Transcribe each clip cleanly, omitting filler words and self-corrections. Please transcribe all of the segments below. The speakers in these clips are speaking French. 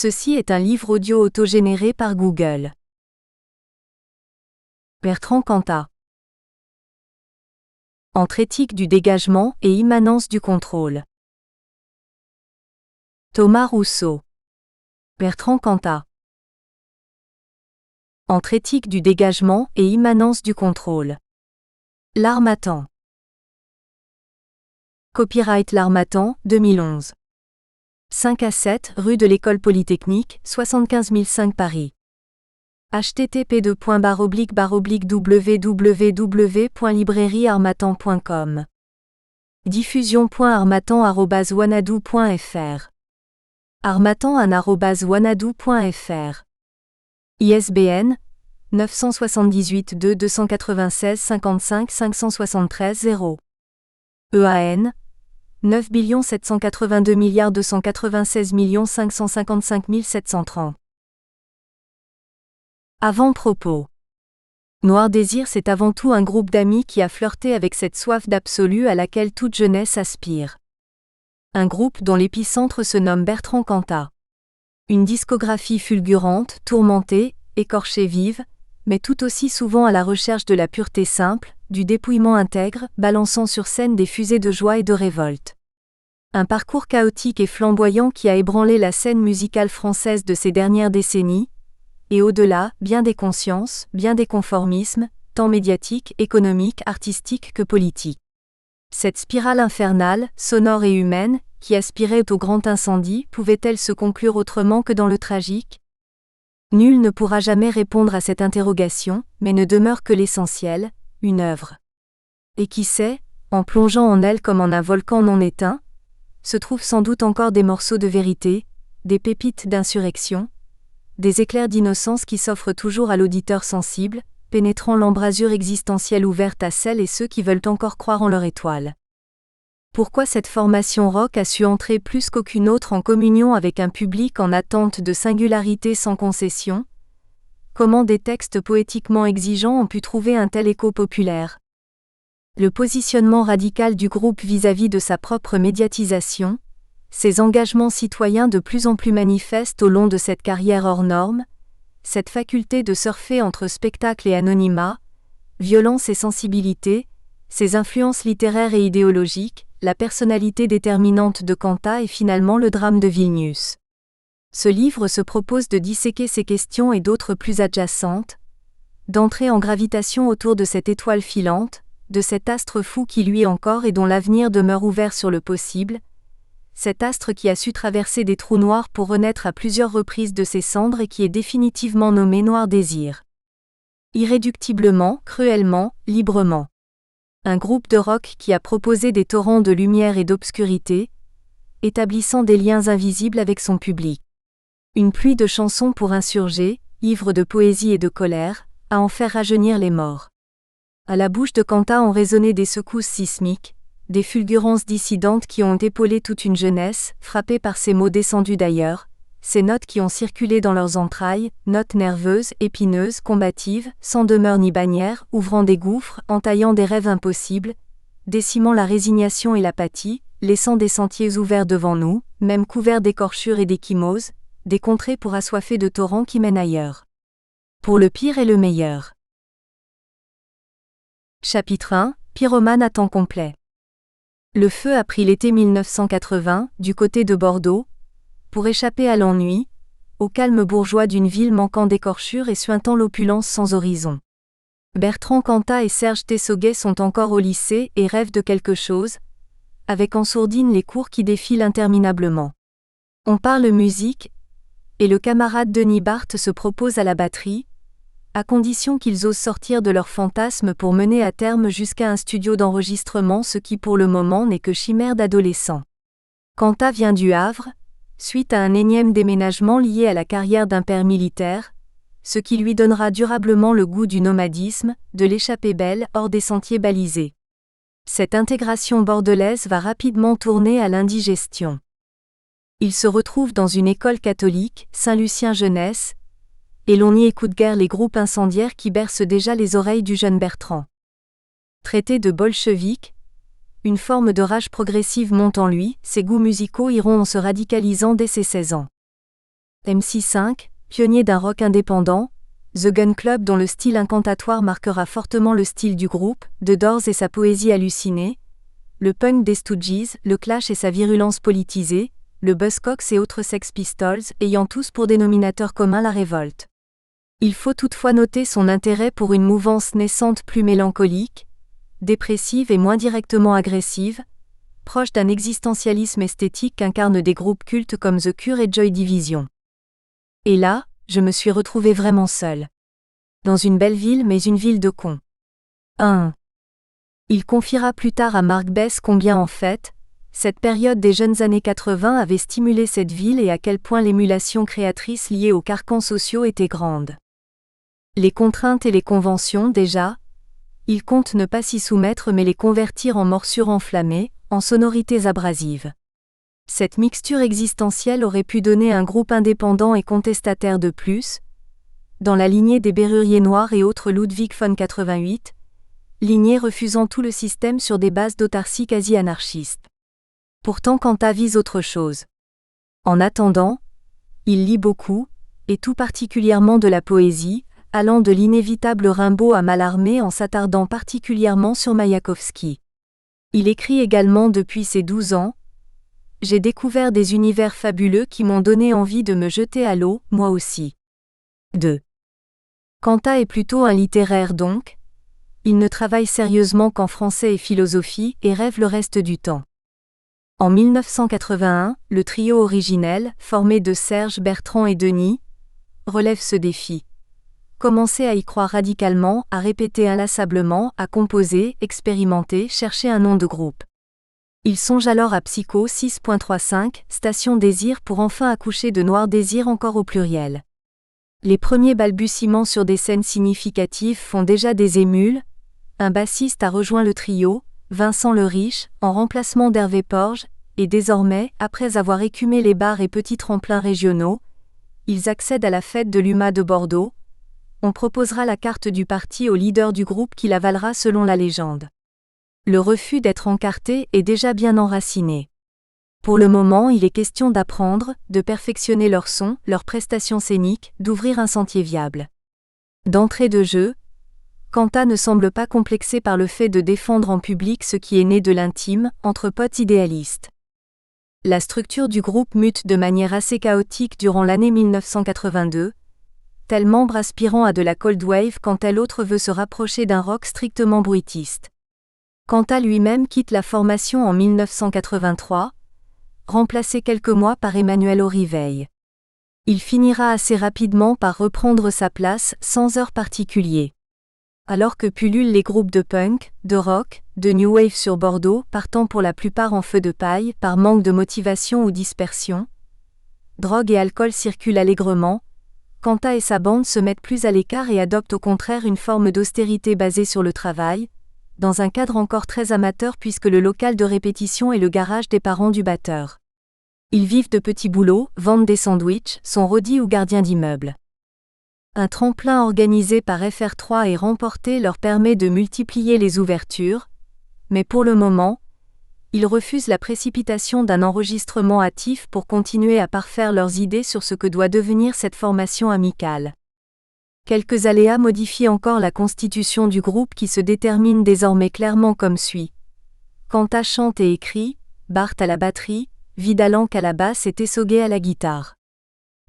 Ceci est un livre audio autogénéré par Google. Bertrand Cantat. Entre éthique du dégagement et immanence du contrôle. Thomas Rousseau. Bertrand Cantat. Entre éthique du dégagement et immanence du contrôle. L'Harmattan. Copyright L'Harmattan, 2011. 5 à 7 rue de l'École Polytechnique, 75 005 Paris. http://www.librairieharmattan.com. Diffusion.harmattan@wanadoo.fr. harmattan@wanadoo.fr. ISBN 978-2-296-55-573-0. EAN 9 782 296 555 730. Avant-propos. Noir Désir, c'est avant tout un groupe d'amis qui a flirté avec cette soif d'absolu à laquelle toute jeunesse aspire. Un groupe dont l'épicentre se nomme Bertrand Cantat. Une discographie fulgurante, tourmentée, écorchée vive, mais tout aussi souvent à la recherche de la pureté simple, du dépouillement intègre, balançant sur scène des fusées de joie et de révolte. Un parcours chaotique et flamboyant qui a ébranlé la scène musicale française de ces dernières décennies, et au-delà, bien des consciences, bien des conformismes, tant médiatiques, économiques, artistiques que politiques. Cette spirale infernale, sonore et humaine, qui aspirait au grand incendie, pouvait-elle se conclure autrement que dans le tragique ? Nul ne pourra jamais répondre à cette interrogation, mais ne demeure que l'essentiel, une œuvre. Et qui sait, en plongeant en elle comme en un volcan non éteint, se trouvent sans doute encore des morceaux de vérité, des pépites d'insurrection, des éclairs d'innocence qui s'offrent toujours à l'auditeur sensible, pénétrant l'embrasure existentielle ouverte à celles et ceux qui veulent encore croire en leur étoile. Pourquoi cette formation rock a su entrer plus qu'aucune autre en communion avec un public en attente de singularité sans concession ? Comment des textes poétiquement exigeants ont pu trouver un tel écho populaire ? Le positionnement radical du groupe vis-à-vis de sa propre médiatisation, ses engagements citoyens de plus en plus manifestes au long de cette carrière hors norme, cette faculté de surfer entre spectacle et anonymat, violence et sensibilité, ses influences littéraires et idéologiques, la personnalité déterminante de Cantat et finalement le drame de Vilnius. Ce livre se propose de disséquer ces questions et d'autres plus adjacentes, d'entrer en gravitation autour de cette étoile filante, de cet astre fou qui lui encore et dont l'avenir demeure ouvert sur le possible, cet astre qui a su traverser des trous noirs pour renaître à plusieurs reprises de ses cendres et qui est définitivement nommé Noir Désir. Irréductiblement, cruellement, librement. Un groupe de rock qui a proposé des torrents de lumière et d'obscurité, établissant des liens invisibles avec son public. Une pluie de chansons pour insurger, ivre de poésie et de colère, à en faire rajeunir les morts. À la bouche de Cantat ont résonné des secousses sismiques, des fulgurances dissidentes qui ont épaulé toute une jeunesse, frappée par ces mots descendus d'ailleurs, ces notes qui ont circulé dans leurs entrailles, notes nerveuses, épineuses, combatives, sans demeure ni bannière, ouvrant des gouffres, entaillant des rêves impossibles, décimant la résignation et l'apathie, laissant des sentiers ouverts devant nous, même couverts d'écorchures et d'échymoses, des contrées pour assoiffer de torrents qui mènent ailleurs. Pour le pire et le meilleur. Chapitre 1, Pyromane à temps complet. Le feu a pris l'été 1980, du côté de Bordeaux, pour échapper à l'ennui, au calme bourgeois d'une ville manquant d'écorchures et suintant l'opulence sans horizon. Bertrand Cantat et Serge Tessoguet sont encore au lycée et rêvent de quelque chose, avec en sourdine les cours qui défilent interminablement. On parle musique, et le camarade Denis Barthes se propose à la batterie, à condition qu'ils osent sortir de leurs fantasmes pour mener à terme jusqu'à un studio d'enregistrement ce qui pour le moment n'est que chimère d'adolescent. Cantat vient du Havre, suite à un énième déménagement lié à la carrière d'un père militaire, ce qui lui donnera durablement le goût du nomadisme, de l'échappée belle hors des sentiers balisés. Cette intégration bordelaise va rapidement tourner à l'indigestion. Il se retrouve dans une école catholique, Saint-Lucien Jeunesse, et l'on y écoute guère les groupes incendiaires qui bercent déjà les oreilles du jeune Bertrand. Traité de bolchevique, une forme de rage progressive monte en lui, ses goûts musicaux iront en se radicalisant dès ses 16 ans. MC5, pionnier d'un rock indépendant, The Gun Club dont le style incantatoire marquera fortement le style du groupe, The Doors et sa poésie hallucinée, le punk des Stooges, le Clash et sa virulence politisée, le Buzzcocks et autres Sex Pistols, ayant tous pour dénominateur commun la révolte. Il faut toutefois noter son intérêt pour une mouvance naissante plus mélancolique, dépressive et moins directement agressive, proche d'un existentialisme esthétique qu'incarnent des groupes cultes comme The Cure et Joy Division. Et là, je me suis retrouvée vraiment seule. Dans une belle ville mais une ville de cons. 1. Il confiera plus tard à Mark Bess combien en fait, cette période des jeunes années 80 avait stimulé cette ville et à quel point l'émulation créatrice liée aux carcans sociaux était grande. Les contraintes et les conventions déjà, il compte ne pas s'y soumettre mais les convertir en morsures enflammées, en sonorités abrasives. Cette mixture existentielle aurait pu donner un groupe indépendant et contestataire de plus, dans la lignée des Berruriers Noirs et autres Ludwig von 88, lignée refusant tout le système sur des bases d'autarcie quasi-anarchistes. Pourtant Kanta vise autre chose. En attendant, il lit beaucoup, et tout particulièrement de la poésie, allant de l'inévitable Rimbaud à Mallarmé en s'attardant particulièrement sur Mayakovsky. Il écrit également depuis ses 12 ans. J'ai découvert des univers fabuleux qui m'ont donné envie de me jeter à l'eau, moi aussi. 2. Kanta est plutôt un littéraire donc. Il ne travaille sérieusement qu'en français et philosophie et rêve le reste du temps. En 1981, le trio originel, formé de Serge, Bertrand et Denis, relève ce défi. Commencer à y croire radicalement, à répéter inlassablement, à composer, expérimenter, chercher un nom de groupe. Il songe alors à Psycho 6.35, Station Désir pour enfin accoucher de Noir Désir encore au pluriel. Les premiers balbutiements sur des scènes significatives font déjà des émules. Un bassiste a rejoint le trio, Vincent Le Riche, en remplacement d'Hervé Porges, et désormais, après avoir écumé les bars et petits tremplins régionaux, ils accèdent à la fête de l'UMA de Bordeaux. On proposera la carte du parti au leader du groupe qui l'avalera selon la légende. Le refus d'être encarté est déjà bien enraciné. Pour le moment, il est question d'apprendre, de perfectionner leur son, leurs prestations scéniques, d'ouvrir un sentier viable. D'entrée de jeu, Kanta ne semble pas complexé par le fait de défendre en public ce qui est né de l'intime, entre potes idéalistes. La structure du groupe mute de manière assez chaotique durant l'année 1982, tel membre aspirant à de la cold wave quand tel autre veut se rapprocher d'un rock strictement bruitiste. Kanta lui-même quitte la formation en 1983, remplacé quelques mois par Emmanuel Oriveil. Il finira assez rapidement par reprendre sa place sans heurts particuliers. Alors que pullulent les groupes de punk, de rock, de new wave sur Bordeaux, partant pour la plupart en feu de paille, par manque de motivation ou dispersion, drogue et alcool circulent allègrement, Kanta et sa bande se mettent plus à l'écart et adoptent au contraire une forme d'austérité basée sur le travail, dans un cadre encore très amateur puisque le local de répétition est le garage des parents du batteur. Ils vivent de petits boulots, vendent des sandwichs, sont roadies ou gardiens d'immeubles. Un tremplin organisé par FR3 et remporté leur permet de multiplier les ouvertures, mais pour le moment, ils refusent la précipitation d'un enregistrement hâtif pour continuer à parfaire leurs idées sur ce que doit devenir cette formation amicale. Quelques aléas modifient encore la constitution du groupe qui se détermine désormais clairement comme suit. Kanta chante et écrit, Bart à la batterie, Vidalanque à la basse et Tessoguet à la guitare.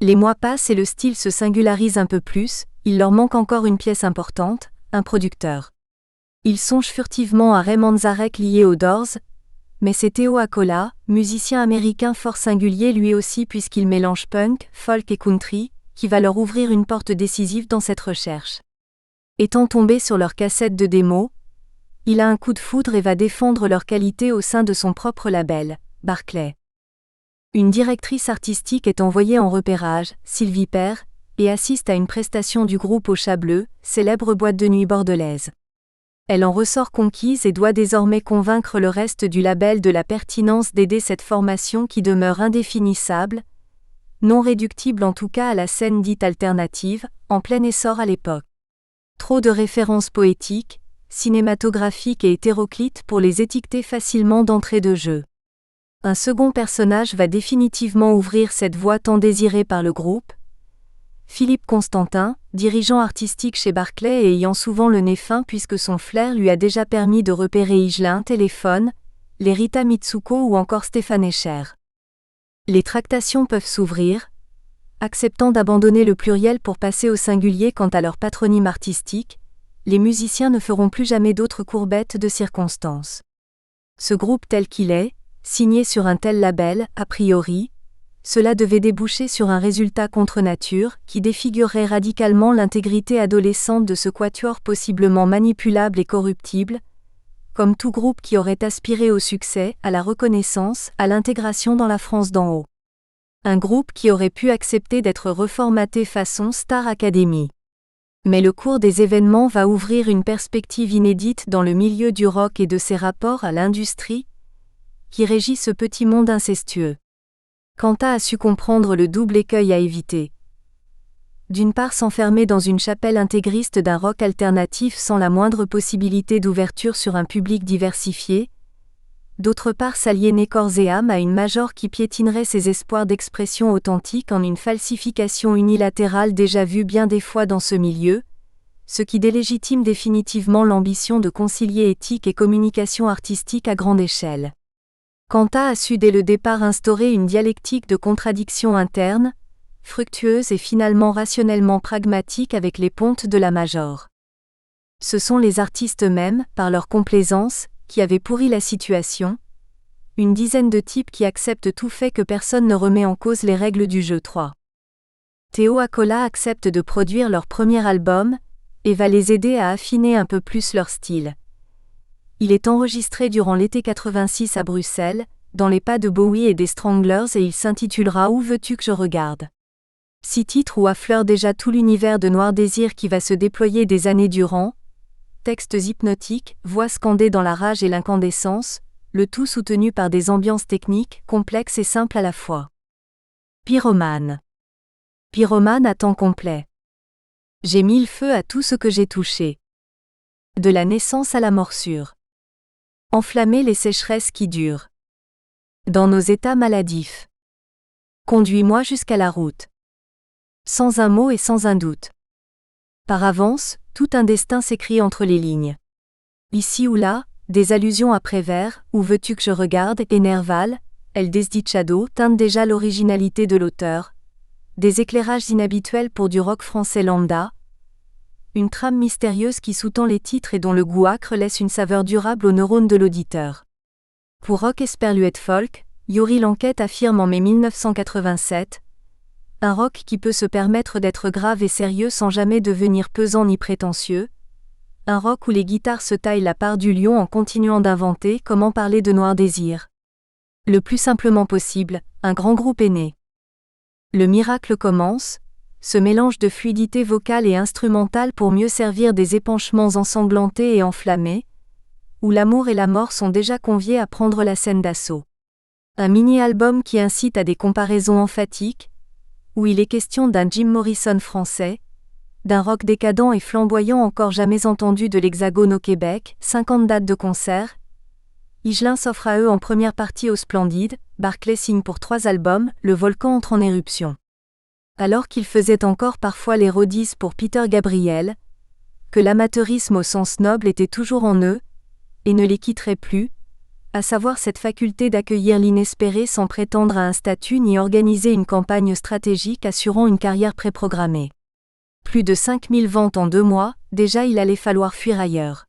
Les mois passent et le style se singularise un peu plus, il leur manque encore une pièce importante, un producteur. Ils songent furtivement à Ray Manzarek lié aux Doors, mais c'est Theo Accola, musicien américain fort singulier lui aussi puisqu'il mélange punk, folk et country, qui va leur ouvrir une porte décisive dans cette recherche. Étant tombé sur leur cassette de démo, il a un coup de foudre et va défendre leur qualité au sein de son propre label, Barclay. Une directrice artistique est envoyée en repérage, Sylvie Père, et assiste à une prestation du groupe au Chat Bleu, célèbre boîte de nuit bordelaise. Elle en ressort conquise et doit désormais convaincre le reste du label de la pertinence d'aider cette formation qui demeure indéfinissable, non réductible en tout cas à la scène dite alternative, en plein essor à l'époque. Trop de références poétiques, cinématographiques et hétéroclites pour les étiqueter facilement d'entrée de jeu. Un second personnage va définitivement ouvrir cette voie tant désirée par le groupe. Philippe Constantin, dirigeant artistique chez Barclay et ayant souvent le nez fin puisque son flair lui a déjà permis de repérer Higelin Téléphone, les Rita Mitsuko ou encore Stéphane Escher. Les tractations peuvent s'ouvrir, acceptant d'abandonner le pluriel pour passer au singulier quant à leur patronyme artistique, les musiciens ne feront plus jamais d'autres courbettes de circonstances. Ce groupe tel qu'il est, signé sur un tel label, a priori, cela devait déboucher sur un résultat contre nature qui défigurerait radicalement l'intégrité adolescente de ce quatuor possiblement manipulable et corruptible, comme tout groupe qui aurait aspiré au succès, à la reconnaissance, à l'intégration dans la France d'en haut. Un groupe qui aurait pu accepter d'être reformaté façon Star Academy. Mais le cours des événements va ouvrir une perspective inédite dans le milieu du rock et de ses rapports à l'industrie, qui régit ce petit monde incestueux. Quanta a su comprendre le double écueil à éviter. D'une part s'enfermer dans une chapelle intégriste d'un rock alternatif sans la moindre possibilité d'ouverture sur un public diversifié, d'autre part s'aliéner corps et âme à une major qui piétinerait ses espoirs d'expression authentique en une falsification unilatérale déjà vue bien des fois dans ce milieu, ce qui délégitime définitivement l'ambition de concilier éthique et communication artistique à grande échelle. Quanta a su dès le départ instaurer une dialectique de contradictions internes, fructueuse et finalement rationnellement pragmatique avec les pontes de la major. Ce sont les artistes eux-mêmes, par leur complaisance, qui avaient pourri la situation, une dizaine de types qui acceptent tout fait que personne ne remet en cause les règles du jeu 3. Théo Acola accepte de produire leur premier album, et va les aider à affiner un peu plus leur style. Il est enregistré durant l'été 86 à Bruxelles, dans les pas de Bowie et des Stranglers et il s'intitulera Où veux-tu que je regarde ? 6 titres où affleure déjà tout l'univers de Noir Désir qui va se déployer des années durant, textes hypnotiques, voix scandées dans la rage et l'incandescence, le tout soutenu par des ambiances techniques, complexes et simples à la fois. Pyromane. Pyromane à temps complet. J'ai mis le feu à tout ce que j'ai touché. De la naissance à la morsure. Enflammer les sécheresses qui durent. Dans nos états maladifs. Conduis-moi jusqu'à la route. Sans un mot et sans un doute. Par avance, tout un destin s'écrit entre les lignes. Ici ou là, des allusions à Prévert, Où veux-tu que je regarde, et Nerval, El Desdichado teintent déjà l'originalité de l'auteur. Des éclairages inhabituels pour du rock français lambda. Une trame mystérieuse qui sous-tend les titres et dont le goût âcre laisse une saveur durable aux neurones de l'auditeur. Pour Rock Esperluette Folk, Yuri Lanquette affirme en mai 1987 « Un rock qui peut se permettre d'être grave et sérieux sans jamais devenir pesant ni prétentieux. Un rock où les guitares se taillent la part du lion en continuant d'inventer comment parler de Noir Désir. Le plus simplement possible, un grand groupe est né. Le miracle commence. Ce mélange de fluidité vocale et instrumentale pour mieux servir des épanchements ensanglantés et enflammés, où l'amour et la mort sont déjà conviés à prendre la scène d'assaut. Un mini-album qui incite à des comparaisons emphatiques, où il est question d'un Jim Morrison français, d'un rock décadent et flamboyant encore jamais entendu de l'Hexagone au Québec, 50 dates de concert. Higelin s'offre à eux en première partie au Splendide, Barclay signe pour 3 albums, le volcan entre en éruption. Alors qu'il faisait encore parfois les rodisses pour Peter Gabriel, que l'amateurisme au sens noble était toujours en eux, et ne les quitterait plus, à savoir cette faculté d'accueillir l'inespéré sans prétendre à un statut ni organiser une campagne stratégique assurant une carrière préprogrammée. Plus de 5000 ventes en 2 mois, déjà il allait falloir fuir ailleurs.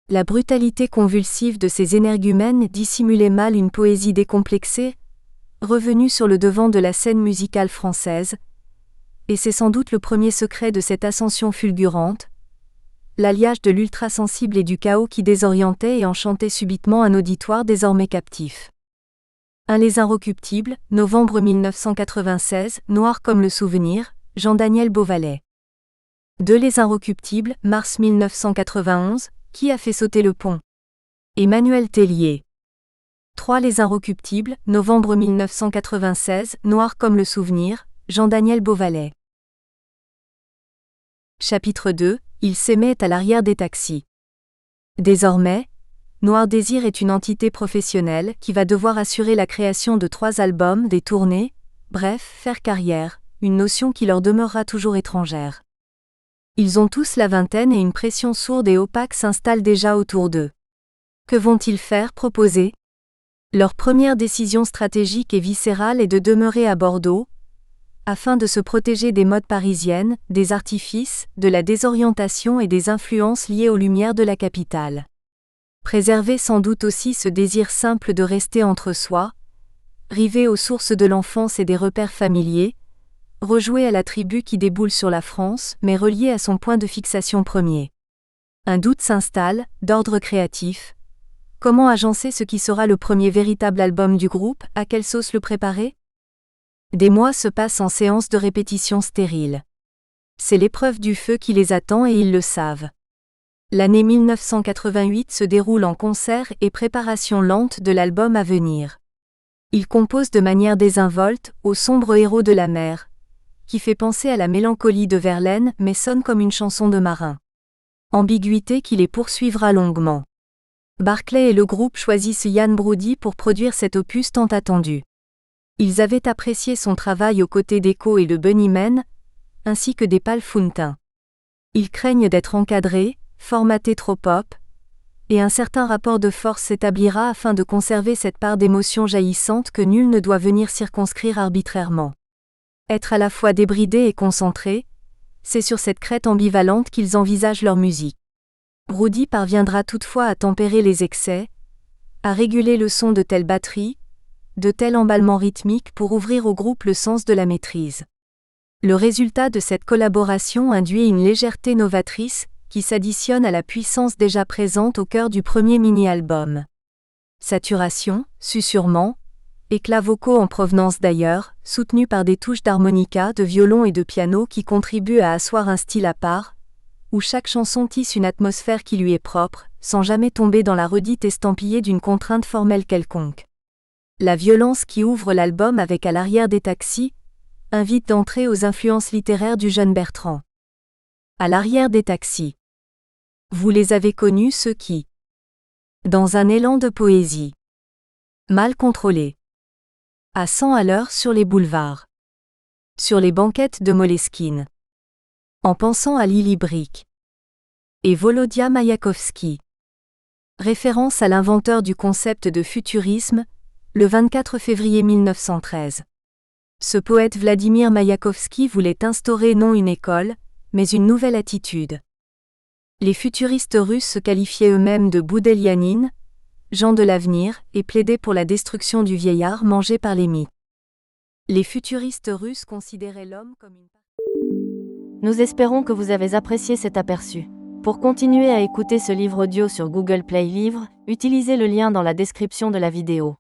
La brutalité convulsive de ces énergumènes dissimulait mal une poésie décomplexée, revenue sur le devant de la scène musicale française, et c'est sans doute le premier secret de cette ascension fulgurante, l'alliage de l'ultrasensible et du chaos qui désorientait et enchantait subitement un auditoire désormais captif. Les Inrecuptibles, novembre 1996, Noir comme le souvenir, Jean-Daniel Beauvalet. Les Inrecuptibles, mars 1991, Qui a fait sauter le pont ? Emmanuel Tellier. Les Inrecuptibles, novembre 1996, Noir comme le souvenir, Jean-Daniel Beauvalet. Chapitre 2, Ils s'aimaient à l'arrière des taxis. Désormais, Noir Désir est une entité professionnelle qui va devoir assurer la création de 3 albums, des tournées, bref, faire carrière, une notion qui leur demeurera toujours étrangère. Ils ont tous la vingtaine et une pression sourde et opaque s'installe déjà autour d'eux. Que vont-ils faire, proposer ? Leur première décision stratégique et viscérale est de demeurer à Bordeaux, afin de se protéger des modes parisiennes, des artifices, de la désorientation et des influences liées aux lumières de la capitale. Préserver sans doute aussi ce désir simple de rester entre soi, rivé aux sources de l'enfance et des repères familiers, rejouer à la tribu qui déboule sur la France, mais relié à son point de fixation premier. Un doute s'installe, d'ordre créatif. Comment agencer ce qui sera le premier véritable album du groupe, à quelle sauce le préparer ? Des mois se passent en séances de répétition stériles. C'est l'épreuve du feu qui les attend et ils le savent. L'année 1988 se déroule en concerts et préparation lente de l'album à venir. Ils composent de manière désinvolte, au sombre héros de la mer, qui fait penser à la mélancolie de Verlaine mais sonne comme une chanson de marin. Ambiguïté qui les poursuivra longuement. Barclay et le groupe choisissent Yann Brody pour produire cet opus tant attendu. Ils avaient apprécié son travail aux côtés d'Echo et de Bunnymen, ainsi que des Pal Funtin. Ils craignent d'être encadrés, formatés trop pop, et un certain rapport de force s'établira afin de conserver cette part d'émotion jaillissante que nul ne doit venir circonscrire arbitrairement. Être à la fois débridé et concentré, c'est sur cette crête ambivalente qu'ils envisagent leur musique. Brody parviendra toutefois à tempérer les excès, à réguler le son de telle batterie, de tel emballement rythmique pour ouvrir au groupe le sens de la maîtrise. Le résultat de cette collaboration induit une légèreté novatrice qui s'additionne à la puissance déjà présente au cœur du premier mini-album. Saturation, susurrement, éclats vocaux en provenance d'ailleurs, soutenus par des touches d'harmonica, de violon et de piano qui contribuent à asseoir un style à part, où chaque chanson tisse une atmosphère qui lui est propre, sans jamais tomber dans la redite estampillée d'une contrainte formelle quelconque. La violence qui ouvre l'album avec À l'arrière des taxis invite d'entrer aux influences littéraires du jeune Bertrand. À l'arrière des taxis. Vous les avez connus ceux qui, dans un élan de poésie, mal contrôlé, à 100 à l'heure sur les boulevards, sur les banquettes de Moleskine, en pensant à Lily Brick et Volodya Mayakovsky. Référence à l'inventeur du concept de futurisme, le 24 février 1913. Ce poète Vladimir Mayakovsky voulait instaurer non une école, mais une nouvelle attitude. Les futuristes russes se qualifiaient eux-mêmes de Boudelianines, gens de l'avenir, et plaidaient pour la destruction du vieillard mangé par les mythes. Les futuristes russes considéraient l'homme comme une... Nous espérons que vous avez apprécié cet aperçu. Pour continuer à écouter ce livre audio sur Google Play Livres, utilisez le lien dans la description de la vidéo.